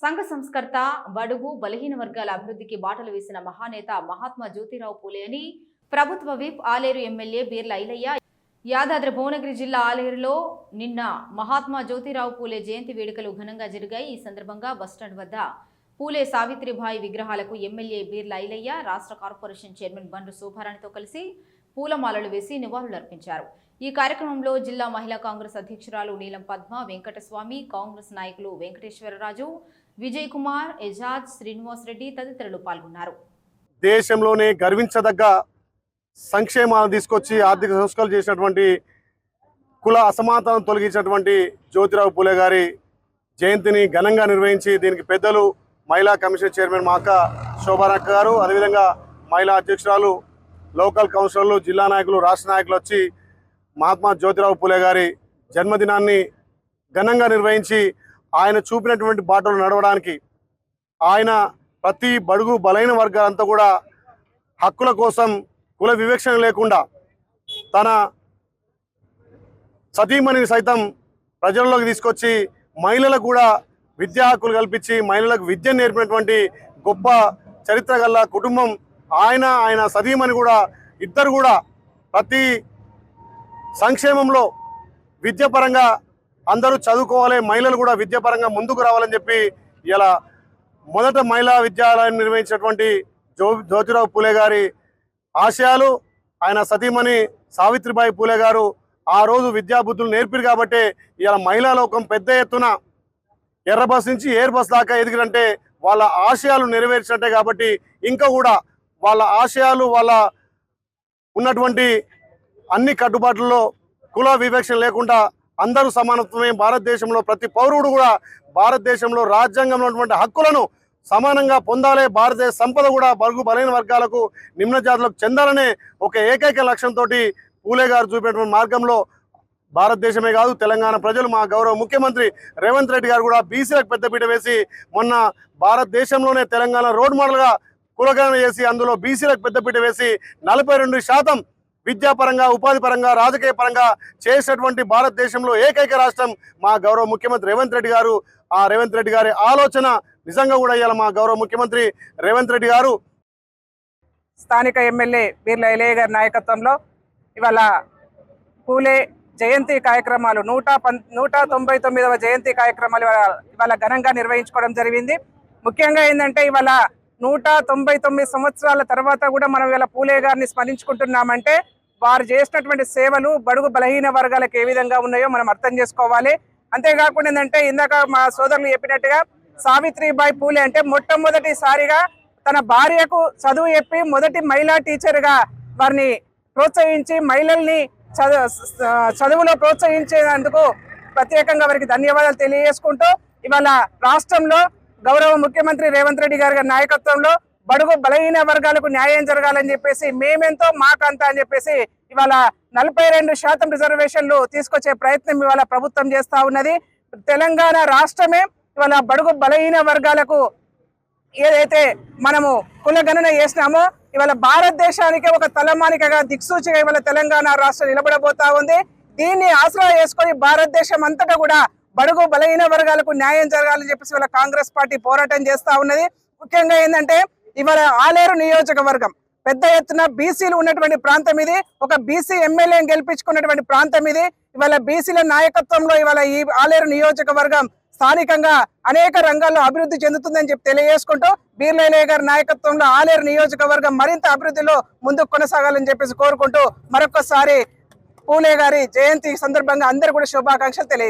సంఘ సంస్కర్త బడుగు బలహీన వర్గాల అభివృద్ధికి బాటలు వేసిన మహానేత మహాత్మా జ్యోతిరావు పూలే అని ప్రభుత్వ విప్ ఆలేరు ఎమ్మెల్యే బీర్ల ఐలయ్య యాదాద్రి భువనగిరి జిల్లా ఆలేరులో నిన్న మహాత్మా జ్యోతిరావు పూలే జయంతి వేడుకలు ఘనంగా జరిగాయి। ఈ సందర్భంగా బస్టాండ్ వద్ద పూలే సావిత్రిబాయి విగ్రహాలకు ఎమ్మెల్యే బీర్ల ఐలయ్య రాష్ట్ర కార్పొరేషన్ చైర్మన్ బండ్రు శోభారాణితో కలిసి పూలమాలలు వేసి నివాళులర్పించారు। ఈ కార్యక్రమంలో జిల్లా మహిళా కాంగ్రెస్ అధ్యక్షురాలు నీలం పద్మ, వెంకటస్వామి, కాంగ్రెస్ నాయకులు వెంకటేశ్వరరాజు, విజయ్ కుమార్, ఎజాజ్, శ్రీనివాస్ రెడ్డి తదితరులు పాల్గొన్నారు। దేశంలోనే గర్వించదగ్గ సంక్షేమాలు తీసుకొచ్చి ఆర్థిక సంస్కరణలు చేసినటువంటి కుల అసమానతను తొలగించినటువంటి జ్యోతిరావు పూలే గారి జయంతిని ఘనంగా నిర్వహించి దీనికి పెద్దలు మహిళా కమిషన్ చైర్మన్ మా అక్క శోభారక్క గారు, అదేవిధంగా మహిళా అధ్యక్షురాలు, లోకల్ కౌన్సిలర్లు, జిల్లా నాయకులు, రాష్ట్ర నాయకులు వచ్చి మహాత్మా జ్యోతిరావు పూలే గారి జన్మదినాన్ని ఘనంగా నిర్వహించి ఆయన చూపినటువంటి బాటలు నడవడానికి ఆయన ప్రతి బడుగు బలైన వర్గాలంతా కూడా హక్కుల కోసం కుల వివక్షణ లేకుండా తన సతీమణిని సైతం ప్రజల్లోకి తీసుకొచ్చి మహిళలకు కూడా విద్యా హక్కులు కల్పించి మహిళలకు విద్య నేర్పినటువంటి గొప్ప చరిత్ర గల కుటుంబం ఆయన సతీమణి కూడా ఇద్దరు కూడా ప్రతి సంక్షేమంలో విద్యాపరంగా అందరూ చదువుకోవాలి, మహిళలు కూడా విద్యాపరంగా ముందుకు రావాలని చెప్పి ఇలా మొదట మహిళా విద్యాలయం నిర్వహించినటువంటి జ్యోతిరావు పూలే గారి ఆశయాలు, ఆయన సతీమణి సావిత్రిబాయి పూలే గారు ఆ రోజు విద్యాబుద్ధులు నేర్పిరు కాబట్టి ఇలా మహిళా లోకం పెద్ద ఎత్తున ఎర్ర బస్ నుంచి ఎయిర్ బస్ దాకా ఎదిగిరంటే వాళ్ళ ఆశయాలు నెరవేర్చినట్టే। కాబట్టి ఇంకా కూడా వాళ్ళ ఆశయాలు, వాళ్ళ ఉన్నటువంటి అన్ని కట్టుబాట్లలో కుల వివక్షణ లేకుండా అందరూ సమానత్వమే, భారతదేశంలో ప్రతి పౌరుడు కూడా భారతదేశంలో రాజ్యాంగంలో ఉన్నటువంటి హక్కులను సమానంగా పొందాలి, భారతదేశ సంపద కూడా బడుగు బలైన వర్గాలకు, నిమ్న జాతులకు చెందాలనే ఒక ఏకైక లక్ష్యంతో పూలే గారు చూపినటువంటి మార్గంలో భారతదేశమే కాదు తెలంగాణ ప్రజలు, మా గౌరవ ముఖ్యమంత్రి రేవంత్ రెడ్డి గారు కూడా బీసీలకు పెద్దపీట వేసి మొన్న భారతదేశంలోనే తెలంగాణ రోడ్ మోడల్గా కులగణన చేసి అందులో బీసీలకు పెద్దపీట వేసి 42% విద్యాపరంగా, ఉపాధి పరంగా, రాజకీయ పరంగా చేసినటువంటి భారతదేశంలో ఏకైక రాష్ట్రం మా గౌరవ ముఖ్యమంత్రి రేవంత్ రెడ్డి గారు। ఆ రేవంత్ రెడ్డి గారి ఆలోచన నిజంగా కూడా ఇవాళ మా గౌరవ ముఖ్యమంత్రి రేవంత్ రెడ్డి గారు స్థానిక ఎమ్మెల్యే బీర్ల ఐలయ్య గారి నాయకత్వంలో ఇవాళ పూలే జయంతి కార్యక్రమాలు 199వ జయంతి కార్యక్రమాలు ఇవాళ ఘనంగా నిర్వహించుకోవడం జరిగింది। ముఖ్యంగా ఏంటంటే ఇవాళ 199 సంవత్సరాల తర్వాత కూడా మనం ఇవాళ పూలే గారిని స్మరించుకుంటున్నామంటే వారు చేసినటువంటి సేవలు బడుగు బలహీన వర్గాలకు ఏ విధంగా ఉన్నాయో మనం అర్థం చేసుకోవాలి। అంతేకాకుండా ఏంటంటే ఇందాక మా సోదరులు చెప్పినట్టుగా సావిత్రిబాయి పూలే అంటే మొట్టమొదటిసారిగా తన భార్యకు చదువు చెప్పి మొదటి మహిళా టీచర్గా వారిని ప్రోత్సహించి మహిళల్ని చదువులో ప్రోత్సహించేందుకు ప్రత్యేకంగా వారికి ధన్యవాదాలు తెలియజేసుకుంటూ ఇవాళ రాష్ట్రంలో గౌరవ ముఖ్యమంత్రి రేవంత్ రెడ్డి గారి నాయకత్వంలో బడుగు బలహీన వర్గాలకు న్యాయం జరగాలని చెప్పేసి మేమెంతో మాకంతా అని చెప్పేసి ఇవాళ 42% రిజర్వేషన్లు తీసుకొచ్చే ప్రయత్నం ఇవాళ ప్రభుత్వం చేస్తా ఉన్నది। తెలంగాణ రాష్ట్రమే ఇవాళ బడుగు బలహీన వర్గాలకు ఏదైతే మనము కులగణన చేసినామో ఇవాళ భారతదేశానికి ఒక తలమానికగా దిక్సూచిగా ఇవాళ తెలంగాణ రాష్ట్రం నిలబడబోతా ఉంది। దీన్ని ఆసరా చేసుకొని భారతదేశం అంతటా కూడా బడుగు బలహీన వర్గాలకు న్యాయం జరగాలని చెప్పేసి ఇవాళ కాంగ్రెస్ పార్టీ పోరాటం చేస్తా ఉన్నది। ముఖ్యంగా ఏంటంటే ఇవాళ ఆలేరు నియోజకవర్గం పెద్ద ఎత్తున బీసీలు ఉన్నటువంటి ప్రాంతం ఇది, ఒక బీసీ ఎమ్మెల్యేని గెలిపించుకున్నటువంటి ప్రాంతం ఇది। ఇవాళ బీసీల నాయకత్వంలో ఇవాళ ఈ ఆలేరు నియోజకవర్గం స్థానికంగా అనేక రంగాల్లో అభివృద్ధి చెందుతుందని చెప్పి తెలియజేసుకుంటూ బీర్ల ఐలయ్య గారి నాయకత్వంలో ఆలేరు నియోజకవర్గం మరింత అభివృద్ధిలో ముందుకు కొనసాగాలని చెప్పేసి కోరుకుంటూ మరొకసారి పూలే గారి జయంతి సందర్భంగా అందరూ కూడా శుభాకాంక్షలు తెలియజేస్తారు।